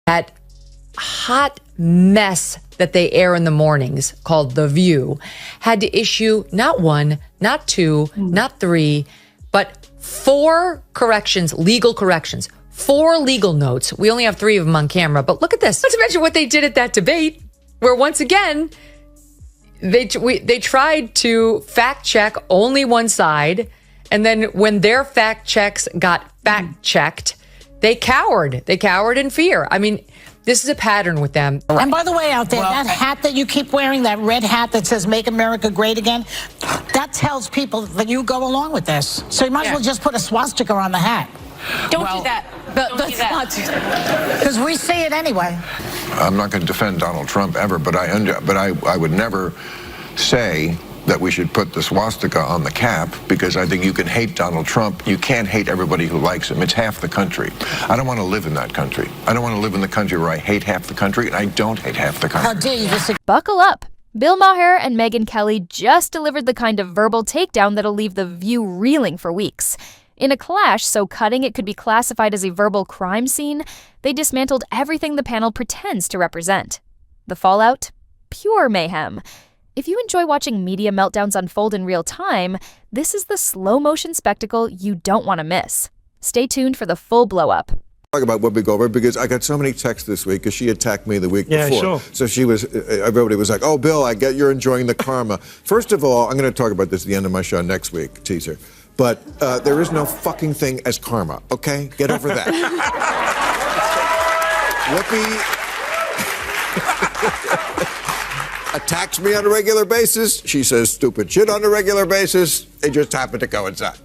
That hot mess that they air in the mornings, called The View, had to issue not one, not two, not three, but 4 corrections, legal corrections, 4 legal notes. We only have 3 of them on camera, but look at this. Let's mention what they did at that debate, where once again, they tried to fact check only one side, and then when their fact checks got fact checked, they cowered. They cowered in fear. I mean, this is a pattern with them. And by the way, out there, that hat that you keep wearing, that red hat that says "Make America Great Again," that tells people that you go along with this. So you might as well just put a swastika on the hat. Don't do that. Don't do that. Because we see it anyway. I'm not going to defend Donald Trump ever, but I would never say that we should put the swastika on the cap, because I think you can hate Donald Trump. You can't hate everybody who likes him. It's half the country. I don't want to live in that country. I don't want to live in the country where I hate half the country, and I don't hate half the country. How dare you disagree? Buckle up. Bill Maher and Megyn Kelly just delivered the kind of verbal takedown that'll leave The View reeling for weeks. In a clash so cutting it could be classified as a verbal crime scene, they dismantled everything the panel pretends to represent. The fallout? Pure mayhem. If you enjoy watching media meltdowns unfold in real time, this is the slow-motion spectacle you don't want to miss. Stay tuned for the full blow-up. Talk about Whoopi Goldberg, because I got so many texts this week because she attacked me the week before. Sure. So everybody was like, "Oh, Bill, I get you're enjoying the karma." First of all, I'm going to talk about this at the end of my show next week, teaser. But there is no fucking thing as karma, okay? Get over that. Whoopi attacks me on a regular basis. She says stupid shit on a regular basis. It just happened to coincide.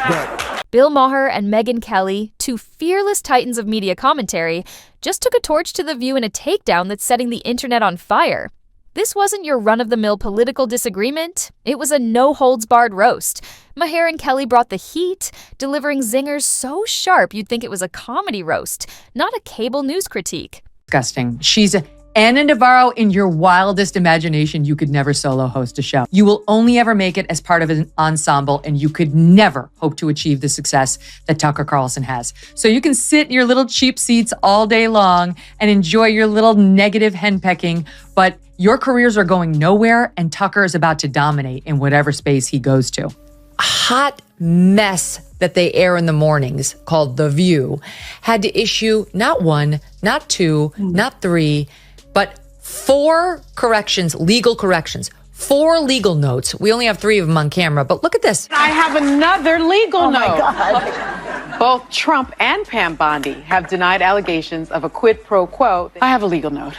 But Bill Maher and Megyn Kelly, 2 fearless titans of media commentary, just took a torch to The View in a takedown that's setting the internet on fire. This wasn't your run-of-the-mill political disagreement. It was a no-holds-barred roast. Maher and Kelly brought the heat, delivering zingers so sharp you'd think it was a comedy roast, not a cable news critique. Disgusting. She's Anna Navarro in your wildest imagination. You could never solo host a show. You will only ever make it as part of an ensemble, and you could never hope to achieve the success that Tucker Carlson has. So you can sit in your little cheap seats all day long and enjoy your little negative henpecking, but your careers are going nowhere, and Tucker is about to dominate in whatever space he goes to. Hot mess that they air in the mornings, called The View, had to issue not one, not two, not 3, but 4 corrections, legal corrections, 4 legal notes. We only have 3 of them on camera, but look at this. I have another legal note. Oh, my God. Both Trump and Pam Bondi have denied allegations of a quid pro quo. I have a legal note.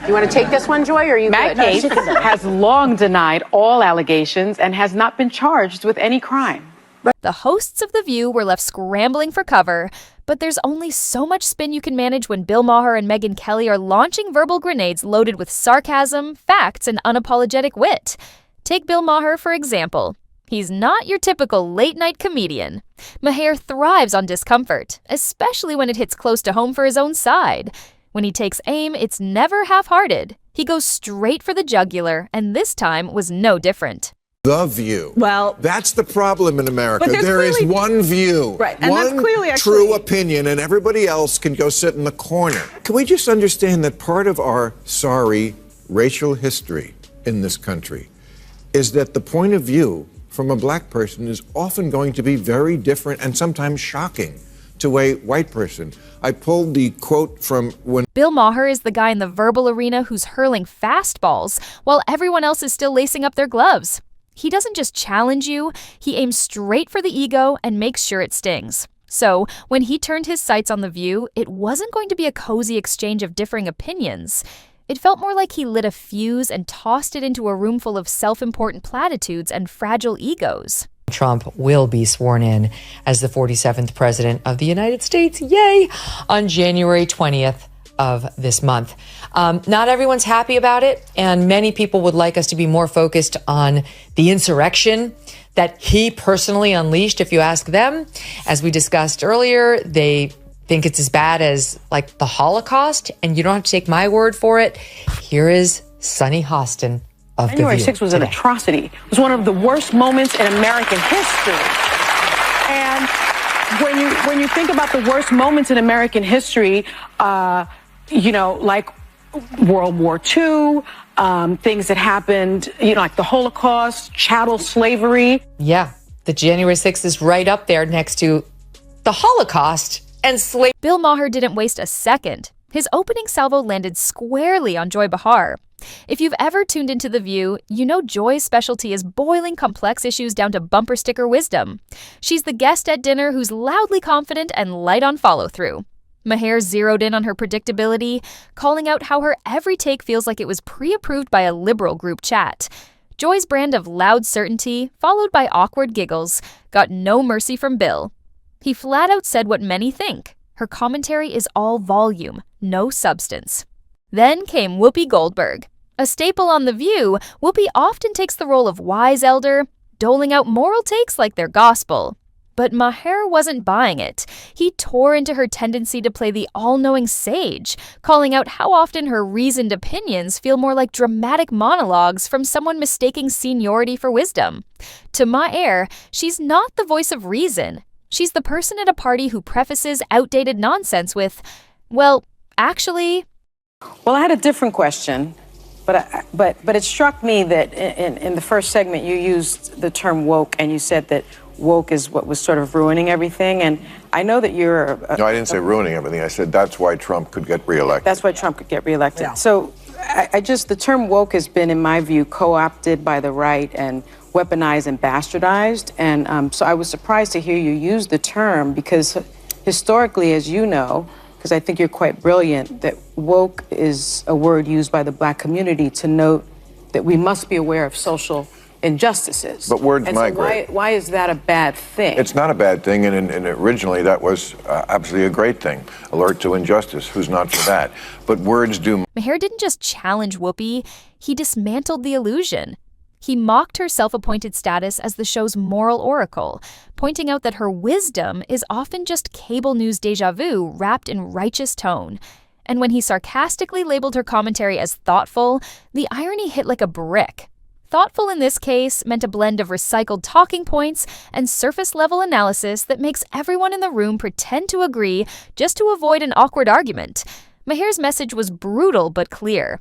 You want to take this one, Joy, or are you Matt good? Gaetz has long denied all allegations and has not been charged with any crime. The hosts of The View were left scrambling for cover, but there's only so much spin you can manage when Bill Maher and Megyn Kelly are launching verbal grenades loaded with sarcasm, facts, and unapologetic wit. Take Bill Maher, for example. He's not your typical late-night comedian. Maher thrives on discomfort, especially when it hits close to home for his own side. When he takes aim, it's never half-hearted. He goes straight for the jugular, and this time was no different. The View. Well, that's the problem in America. But there is one view, right, and one that's clearly true opinion, and everybody else can go sit in the corner. Can we just understand that part of our sorry racial history in this country is that the point of view from a black person is often going to be very different and sometimes shocking to a white person. I pulled the quote from when Bill Maher is the guy in the verbal arena who's hurling fastballs while everyone else is still lacing up their gloves. He doesn't just challenge you, he aims straight for the ego and makes sure it stings. So, when he turned his sights on The View, it wasn't going to be a cozy exchange of differing opinions. It felt more like he lit a fuse and tossed it into a room full of self-important platitudes and fragile egos. Trump will be sworn in as the 47th president of the United States, yay, on January 20th of this month. Not everyone's happy about it, and many people would like us to be more focused on the insurrection that he personally unleashed. If you ask them, as we discussed earlier, they think it's as bad as like the Holocaust, and you don't have to take my word for it. Here is Sunny Hostin of January The View 6th was today. an atrocity. It was one of the worst moments in American history. And when you think about the worst moments in American history, like World War II, things that happened, like the Holocaust, chattel slavery. Yeah, the January 6th is right up there next to the Holocaust and slavery. Bill Maher didn't waste a second. His opening salvo landed squarely on Joy Behar. If you've ever tuned into The View, you know Joy's specialty is boiling complex issues down to bumper sticker wisdom. She's the guest at dinner who's loudly confident and light on follow-through. Maher zeroed in on her predictability, calling out how her every take feels like it was pre-approved by a liberal group chat. Joy's brand of loud certainty, followed by awkward giggles, got no mercy from Bill. He flat out said what many think. Her commentary is all volume, no substance. Then came Whoopi Goldberg. A staple on The View, Whoopi often takes the role of wise elder, doling out moral takes like they're gospel. But Maher wasn't buying it. He tore into her tendency to play the all-knowing sage, calling out how often her reasoned opinions feel more like dramatic monologues from someone mistaking seniority for wisdom. To Maher, she's not the voice of reason. She's the person at a party who prefaces outdated nonsense with, well, actually... Well, I had a different question, but it struck me that in the first segment you used the term woke, and you said that woke is what was sort of ruining everything. And I know that you're... No, I didn't say ruining everything. I said that's why Trump could get reelected. That's why Trump could get reelected. Yeah. So the term woke has been, in my view, co-opted by the right and weaponized and bastardized. And so I was surprised to hear you use the term because historically, as you know, because I think you're quite brilliant, that woke is a word used by the Black community to note that we must be aware of social injustices. But words and migrate. So why is that a bad thing? It's not a bad thing, and originally that was absolutely a great thing. Alert to injustice, who's not for that? But words do... Maher didn't just challenge Whoopi, he dismantled the illusion. He mocked her self-appointed status as the show's moral oracle, pointing out that her wisdom is often just cable news déjà vu wrapped in righteous tone. And when he sarcastically labeled her commentary as thoughtful, the irony hit like a brick. Thoughtful in this case meant a blend of recycled talking points and surface-level analysis that makes everyone in the room pretend to agree just to avoid an awkward argument. Maher's message was brutal but clear.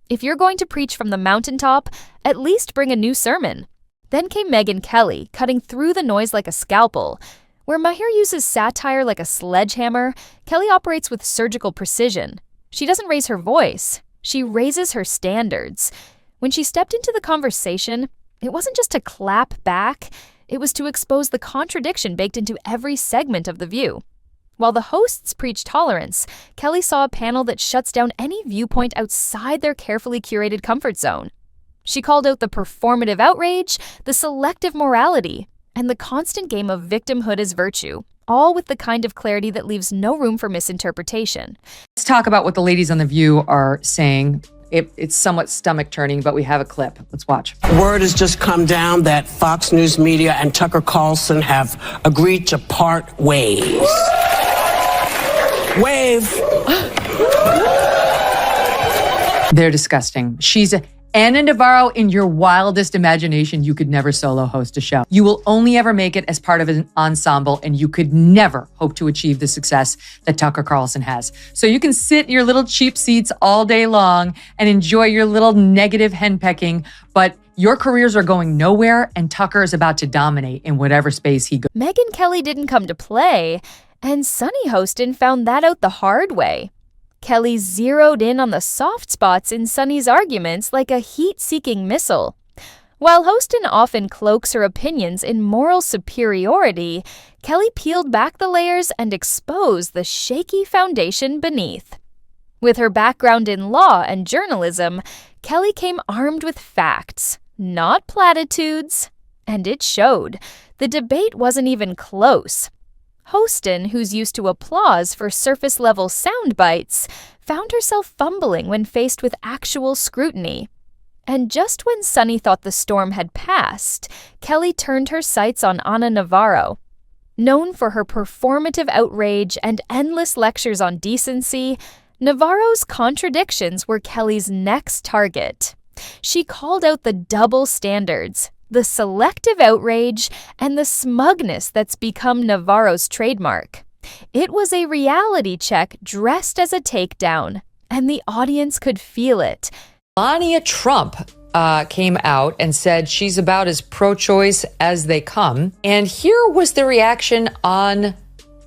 If you're going to preach from the mountaintop, at least bring a new sermon. Then came Megyn Kelly, cutting through the noise like a scalpel. Where Maher uses satire like a sledgehammer, Kelly operates with surgical precision. She doesn't raise her voice. She raises her standards. When she stepped into the conversation, it wasn't just to clap back, it was to expose the contradiction baked into every segment of The View. While the hosts preach tolerance, Kelly saw a panel that shuts down any viewpoint outside their carefully curated comfort zone. She called out the performative outrage, the selective morality, and the constant game of victimhood as virtue, all with the kind of clarity that leaves no room for misinterpretation. Let's talk about what the ladies on The View are saying. It's somewhat stomach-turning, but we have a clip. Let's watch. Word has just come down that Fox News Media and Tucker Carlson have agreed to part ways. Wave. They're disgusting. She's Anna Navarro. In your wildest imagination, you could never solo host a show. You will only ever make it as part of an ensemble, and you could never hope to achieve the success that Tucker Carlson has. So you can sit in your little cheap seats all day long and enjoy your little negative henpecking, but your careers are going nowhere, and Tucker is about to dominate in whatever space he goes. Megyn Kelly didn't come to play, and Sunny Hostin found that out the hard way. Kelly zeroed in on the soft spots in Sunny's arguments like a heat-seeking missile. While Hostin often cloaks her opinions in moral superiority, Kelly peeled back the layers and exposed the shaky foundation beneath. With her background in law and journalism, Kelly came armed with facts, not platitudes. And it showed. The debate wasn't even close. Hostin, who's used to applause for surface-level sound bites, found herself fumbling when faced with actual scrutiny. And just when Sunny thought the storm had passed, Kelly turned her sights on Anna Navarro. Known for her performative outrage and endless lectures on decency, Navarro's contradictions were Kelly's next target. She called out the double standards, the selective outrage, and the smugness that's become Navarro's trademark. It was a reality check dressed as a takedown, and the audience could feel it. Melania Trump came out and said she's about as pro-choice as they come. And here was the reaction on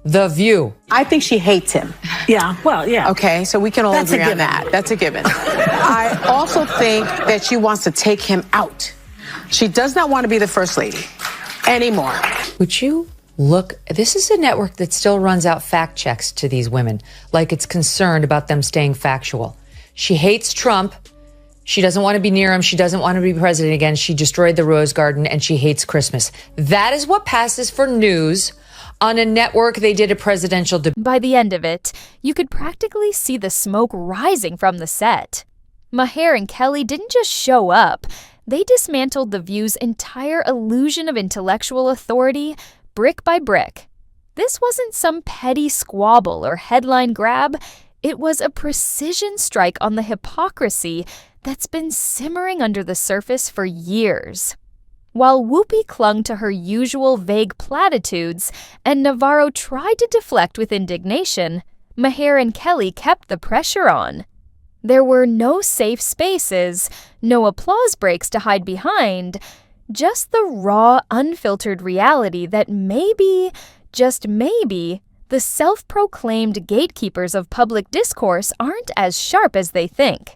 The View. I think she hates him. Yeah, well, yeah. Okay, so we can all That's a agree on given. that. That's a given. I also think that she wants to take him out. She does not want to be the first lady anymore. Would you look? This is a network that still runs out fact checks to these women, like it's concerned about them staying factual. She hates Trump. She doesn't want to be near him. She doesn't want to be president again. She destroyed the Rose Garden and she hates Christmas. That is what passes for news on a network. They did a presidential debate. By the end of it, you could practically see the smoke rising from the set. Maher and Kelly didn't just show up. They dismantled The View's entire illusion of intellectual authority, brick by brick. This wasn't some petty squabble or headline grab. It was a precision strike on the hypocrisy that's been simmering under the surface for years. While Whoopi clung to her usual vague platitudes and Navarro tried to deflect with indignation, Maher and Kelly kept the pressure on. There were no safe spaces, no applause breaks to hide behind, just the raw, unfiltered reality that maybe, just maybe, the self-proclaimed gatekeepers of public discourse aren't as sharp as they think.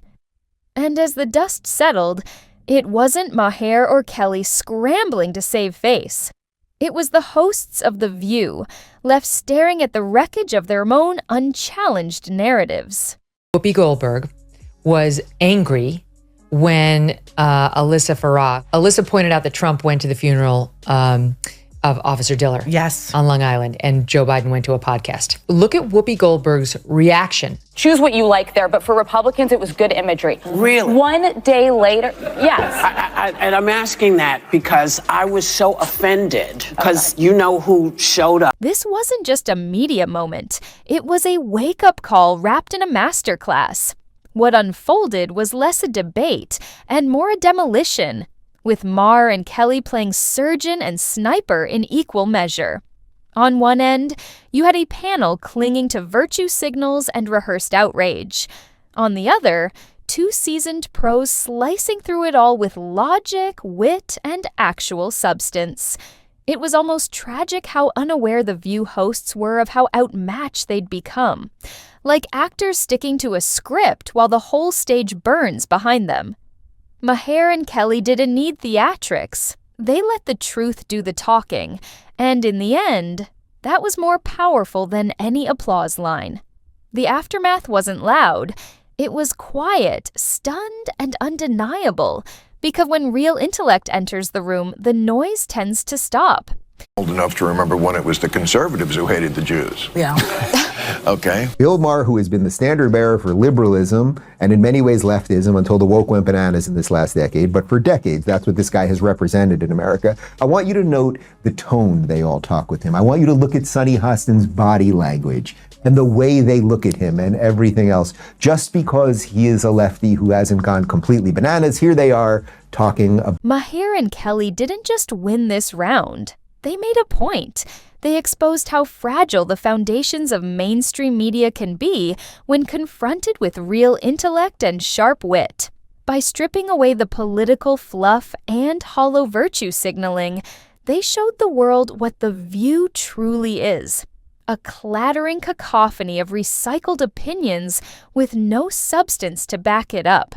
And as the dust settled, it wasn't Maher or Kelly scrambling to save face. It was the hosts of The View, left staring at the wreckage of their own unchallenged narratives. Whoopi Goldberg was angry when Alyssa pointed out that Trump went to the funeral of Officer Diller. Yes. On Long Island, and Joe Biden went to a podcast. Look at Whoopi Goldberg's reaction. Choose what you like there, but for Republicans, it was good imagery. Really? One day later, yes. And I'm asking that because I was so offended because you know who showed up. This wasn't just a media moment. It was a wake-up call wrapped in a masterclass. What unfolded was less a debate and more a demolition, with Maher and Kelly playing surgeon and sniper in equal measure. On one end, you had a panel clinging to virtue signals and rehearsed outrage. On the other, two seasoned pros slicing through it all with logic, wit, and actual substance. It was almost tragic how unaware The View hosts were of how outmatched they'd become, like actors sticking to a script while the whole stage burns behind them. Maher and Kelly didn't need theatrics. They let the truth do the talking, and in the end, that was more powerful than any applause line. The aftermath wasn't loud. It was quiet, stunned, and undeniable, because when real intellect enters the room, the noise tends to stop. Old enough to remember when it was the conservatives who hated the Jews. Yeah. Okay. Bill Maher, who has been the standard bearer for liberalism and in many ways leftism until the woke went bananas in this last decade, but for decades, that's what this guy has represented in America. I want you to note the tone they all talk with him. I want you to look at Sonny Hostin's body language and the way they look at him and everything else. Just because he is a lefty who hasn't gone completely bananas, here they are talking about. Maher and Kelly didn't just win this round. They made a point. They exposed how fragile the foundations of mainstream media can be when confronted with real intellect and sharp wit. By stripping away the political fluff and hollow virtue signaling, they showed the world what The View truly is: a clattering cacophony of recycled opinions with no substance to back it up.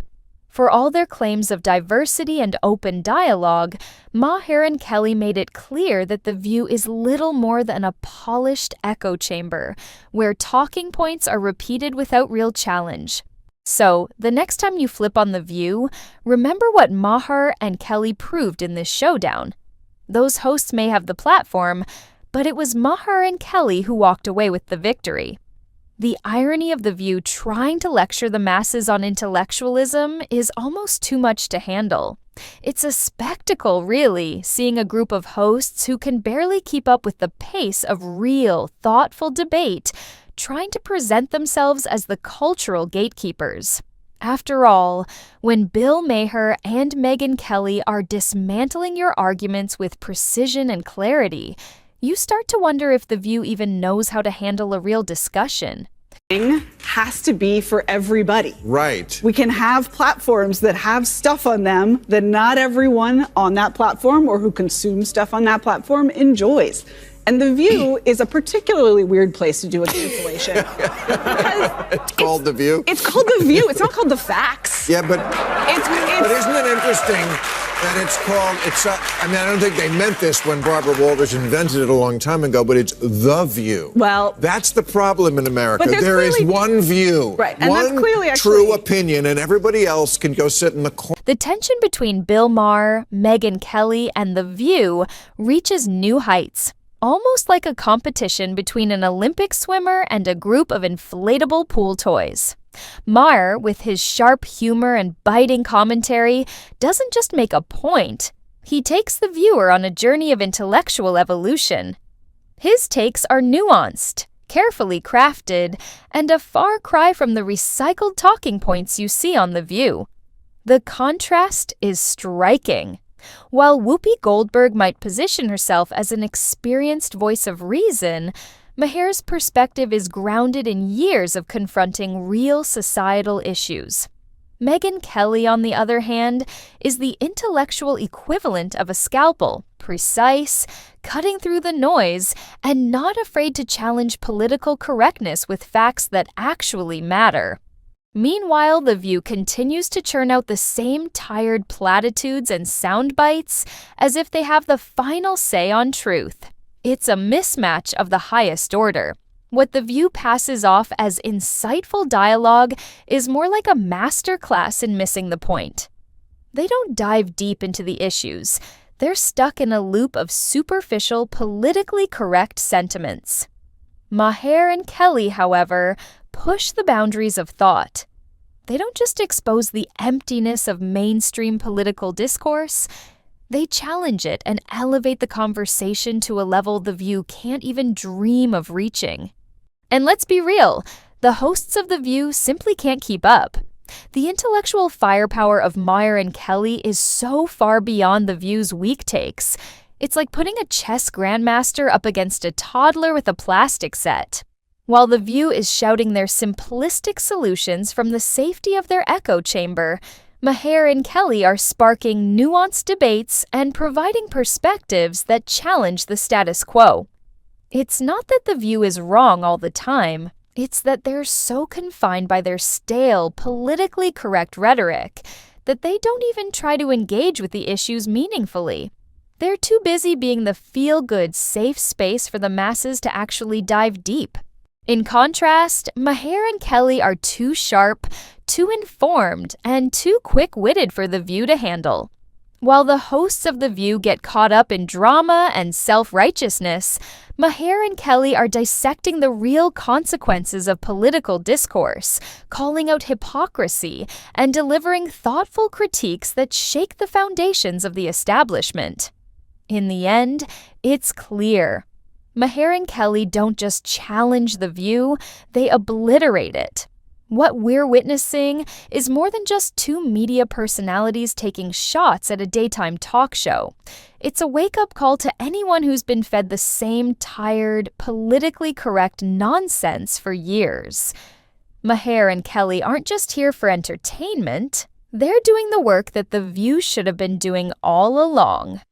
For all their claims of diversity and open dialogue, Maher and Kelly made it clear that The View is little more than a polished echo chamber, where talking points are repeated without real challenge. So, the next time you flip on The View, remember what Maher and Kelly proved in this showdown. Those hosts may have the platform, but it was Maher and Kelly who walked away with the victory. The irony of The View trying to lecture the masses on intellectualism is almost too much to handle. It's a spectacle, really, seeing a group of hosts who can barely keep up with the pace of real, thoughtful debate, trying to present themselves as the cultural gatekeepers. After all, when Bill Maher and Megyn Kelly are dismantling your arguments with precision and clarity, you start to wonder if The View even knows how to handle a real discussion. has to be for everybody. Right. We can have platforms that have stuff on them that not everyone on that platform or who consumes stuff on that platform enjoys. And The View is a particularly weird place to do a cancellation. It's called The View? It's called The View. It's not called The Facts. Yeah, but isn't it interesting that it's called, I mean, I don't think they meant this when Barbara Walters invented it a long time ago, but it's The View. Well, that's the problem in America. But there is one view, right, and one that's clearly true opinion, and everybody else can go sit in the corner. The tension between Bill Maher, Megyn Kelly, and The View reaches new heights. Almost like a competition between an Olympic swimmer and a group of inflatable pool toys. Maher, with his sharp humor and biting commentary, doesn't just make a point. He takes the viewer on a journey of intellectual evolution. His takes are nuanced, carefully crafted, and a far cry from the recycled talking points you see on The View. The contrast is striking. While Whoopi Goldberg might position herself as an experienced voice of reason, Maher's perspective is grounded in years of confronting real societal issues. Megyn Kelly, on the other hand, is the intellectual equivalent of a scalpel, precise, cutting through the noise, and not afraid to challenge political correctness with facts that actually matter. Meanwhile, The View continues to churn out the same tired platitudes and sound bites as if they have the final say on truth. It's a mismatch of the highest order. What The View passes off as insightful dialogue is more like a masterclass in missing the point. They don't dive deep into the issues. They're stuck in a loop of superficial, politically correct sentiments. Maher and Kelly, however, push the boundaries of thought. They don't just expose the emptiness of mainstream political discourse, they challenge it and elevate the conversation to a level The View can't even dream of reaching. And let's be real, the hosts of The View simply can't keep up. The intellectual firepower of Maher and Kelly is so far beyond The View's weak takes. It's like putting a chess grandmaster up against a toddler with a plastic set. While The View is shouting their simplistic solutions from the safety of their echo chamber, Maher and Kelly are sparking nuanced debates and providing perspectives that challenge the status quo. It's not that The View is wrong all the time, it's that they're so confined by their stale, politically correct rhetoric that they don't even try to engage with the issues meaningfully. They're too busy being the feel-good, safe space for the masses to actually dive deep. In contrast, Maher and Kelly are too sharp, too informed, and too quick-witted for The View to handle. While the hosts of The View get caught up in drama and self-righteousness, Maher and Kelly are dissecting the real consequences of political discourse, calling out hypocrisy, and delivering thoughtful critiques that shake the foundations of the establishment. In the end, it's clear. Maher and Kelly don't just challenge The View, they obliterate it. What we're witnessing is more than just two media personalities taking shots at a daytime talk show. It's a wake-up call to anyone who's been fed the same tired, politically correct nonsense for years. Maher and Kelly aren't just here for entertainment, they're doing the work that The View should have been doing all along.